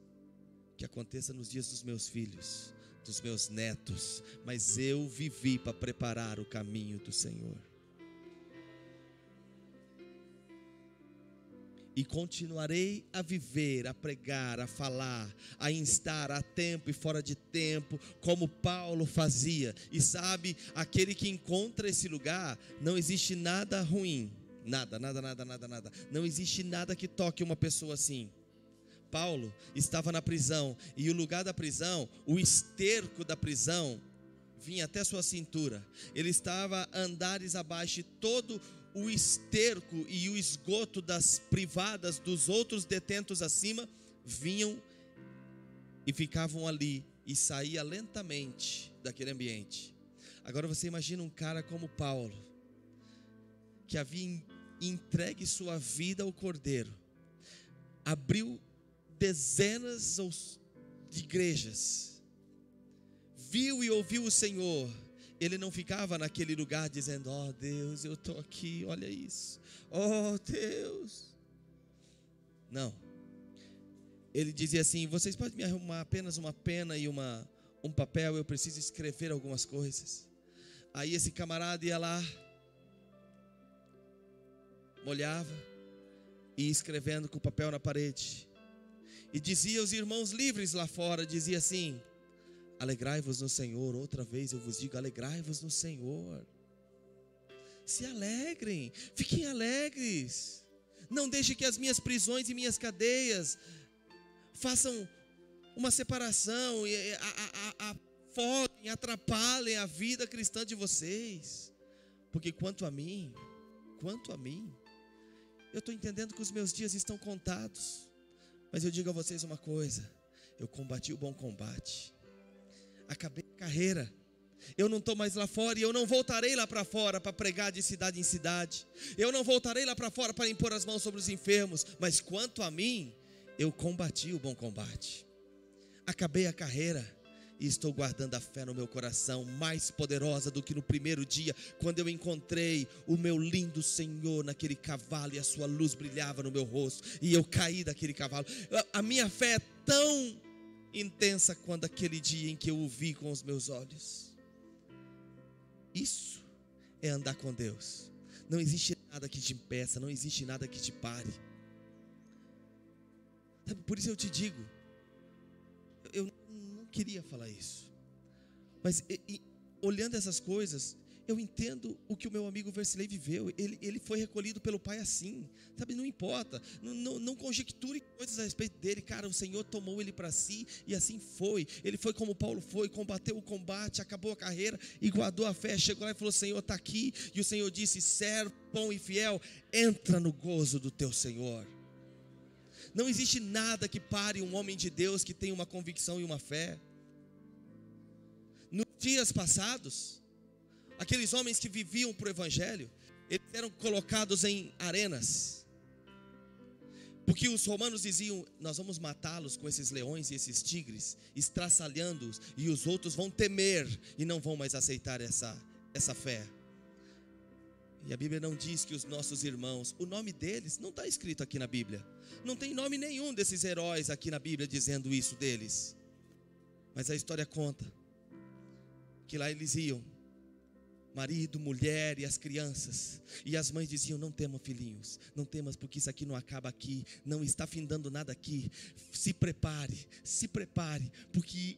que aconteça nos dias dos meus filhos, dos meus netos. Mas eu vivi para preparar o caminho do Senhor. E continuarei a viver, a pregar, a falar, a instar a tempo e fora de tempo, como Paulo fazia. E sabe, aquele que encontra esse lugar, não existe nada ruim. Nada. Não existe nada que toque uma pessoa assim. Paulo estava na prisão, e o lugar da prisão, o esterco da prisão, vinha até sua cintura. Ele estava andares abaixo, e todo o esterco e o esgoto das privadas dos outros detentos acima vinham e ficavam ali, e saía lentamente daquele ambiente. Agora você imagina um cara como Paulo, que havia entregue sua vida ao Cordeiro, abriu dezenas de igrejas, viu e ouviu o Senhor. Ele não ficava naquele lugar dizendo: ó Deus, eu estou aqui, olha isso, ó Deus. Não. Ele dizia assim: vocês podem me arrumar apenas uma pena e um papel, eu preciso escrever algumas coisas. Aí esse camarada ia lá, molhava e ia escrevendo com o papel na parede. E dizia aos irmãos livres lá fora, dizia assim: alegrai-vos no Senhor. Outra vez eu vos digo: alegrai-vos no Senhor. Se alegrem, fiquem alegres. Não deixe que as minhas prisões e minhas cadeias façam uma separação, afoguem, atrapalhem a vida cristã de vocês. Porque quanto a mim, eu estou entendendo que os meus dias estão contados. Mas eu digo a vocês uma coisa: eu combati o bom combate, acabei a carreira. Eu não estou mais lá fora, e eu não voltarei lá para fora para pregar de cidade em cidade. Eu não voltarei lá para fora para impor as mãos sobre os enfermos. Mas quanto a mim, eu combati o bom combate, acabei a carreira, e estou guardando a fé no meu coração, mais poderosa do que no primeiro dia, quando eu encontrei o meu lindo Senhor naquele cavalo, e a sua luz brilhava no meu rosto, e eu caí daquele cavalo. A minha fé é tão intensa quanto aquele dia em que eu o vi com os meus olhos. Isso é andar com Deus. Não existe nada que te impeça, não existe nada que te pare. Sabe, por isso eu te digo, eu não queria falar isso, mas olhando essas coisas, eu entendo o que o meu amigo Versilei viveu. Ele foi recolhido pelo pai assim, sabe, não importa, não conjecture coisas a respeito dele. Cara, o Senhor tomou ele para si, e assim foi. Ele foi como Paulo foi, combateu o combate, acabou a carreira e guardou a fé. Chegou lá e falou: Senhor, está aqui. E o Senhor disse: servo bom e fiel, entra no gozo do teu Senhor. Não existe nada que pare um homem de Deus que tem uma convicção e uma fé. Nos dias passados, aqueles homens que viviam para o Evangelho, eles eram colocados em arenas, porque os romanos diziam: nós vamos matá-los com esses leões e esses tigres, estraçalhando-os, e os outros vão temer e não vão mais aceitar essa fé. E a Bíblia não diz que os nossos irmãos, o nome deles não está escrito aqui na Bíblia. Não tem nome nenhum desses heróis aqui na Bíblia dizendo isso deles. Mas a história conta que lá eles iam, marido, mulher e as crianças. E as mães diziam: não temas, filhinhos, não temas, porque isso aqui não acaba aqui, não está findando nada aqui. Se prepare, porque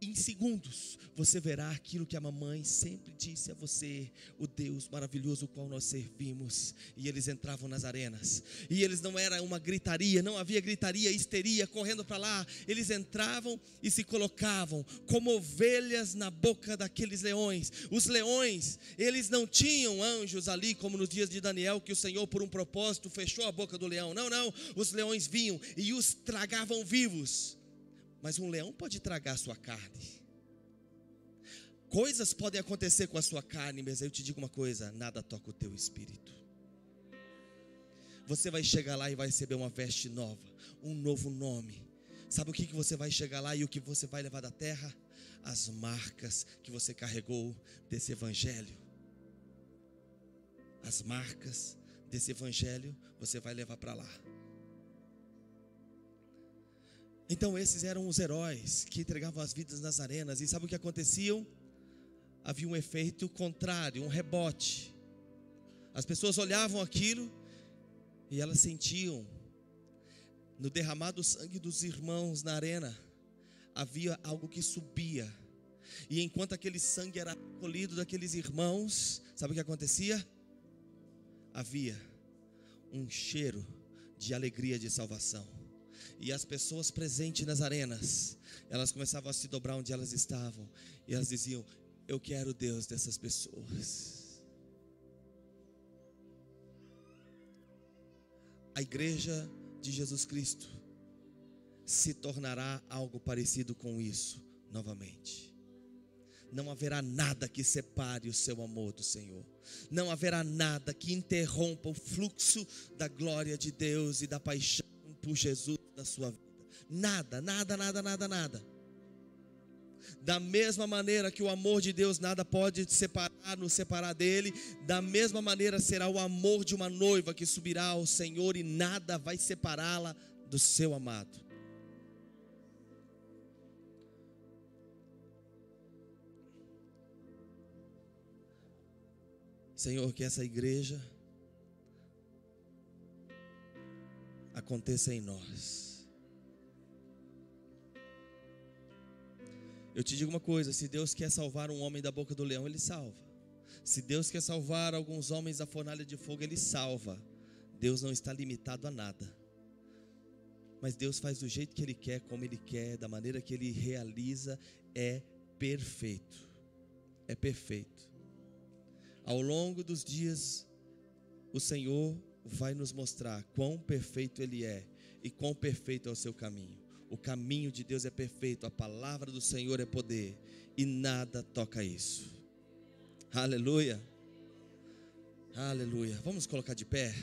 em segundos você verá aquilo que a mamãe sempre disse a você, o Deus maravilhoso o qual nós servimos. E eles entravam nas arenas, e eles não era uma gritaria, não havia gritaria, histeria, correndo para lá. Eles entravam e se colocavam como ovelhas na boca daqueles leões. Os leões, eles não tinham anjos ali como nos dias de Daniel, que o Senhor por um propósito fechou a boca do leão. Não, os leões vinham e os tragavam vivos. Mas um leão pode tragar a sua carne. Coisas podem acontecer com a sua carne, mas eu te digo uma coisa: nada toca o teu espírito. Você vai chegar lá e vai receber uma veste nova, um novo nome. Sabe o que você vai chegar lá e o que você vai levar da terra? As marcas que você carregou desse evangelho. As marcas desse evangelho você vai levar para lá. Então esses eram os heróis que entregavam as vidas nas arenas. E sabe o que acontecia? Havia um efeito contrário, um rebote. As pessoas olhavam aquilo e elas sentiam, no derramado sangue dos irmãos na arena, havia algo que subia. E enquanto aquele sangue era colhido daqueles irmãos, sabe o que acontecia? Havia um cheiro de alegria, de salvação. E as pessoas presentes nas arenas, elas começavam a se dobrar onde elas estavam, e elas diziam: eu quero o Deus dessas pessoas. A igreja de Jesus Cristo se tornará algo parecido com isso novamente. Não haverá nada que separe o seu amor do Senhor. Não haverá nada que interrompa o fluxo da glória de Deus e da paixão por Jesus na sua vida. Nada. Da mesma maneira que o amor de Deus nada pode nos separar dele, da mesma maneira será o amor de uma noiva que subirá ao Senhor, e nada vai separá-la do seu amado. Senhor, que essa igreja aconteça em nós. Eu te digo uma coisa: se Deus quer salvar um homem da boca do leão, Ele salva. Se Deus quer salvar alguns homens da fornalha de fogo, Ele salva. Deus não está limitado a nada. Mas Deus faz do jeito que Ele quer, como Ele quer, da maneira que Ele realiza. É perfeito. É perfeito. Ao longo dos dias, o Senhor vai nos mostrar quão perfeito Ele é e quão perfeito é o seu caminho. O caminho de Deus é perfeito, a palavra do Senhor é poder, e nada toca isso. Aleluia. Aleluia. Vamos colocar de pé.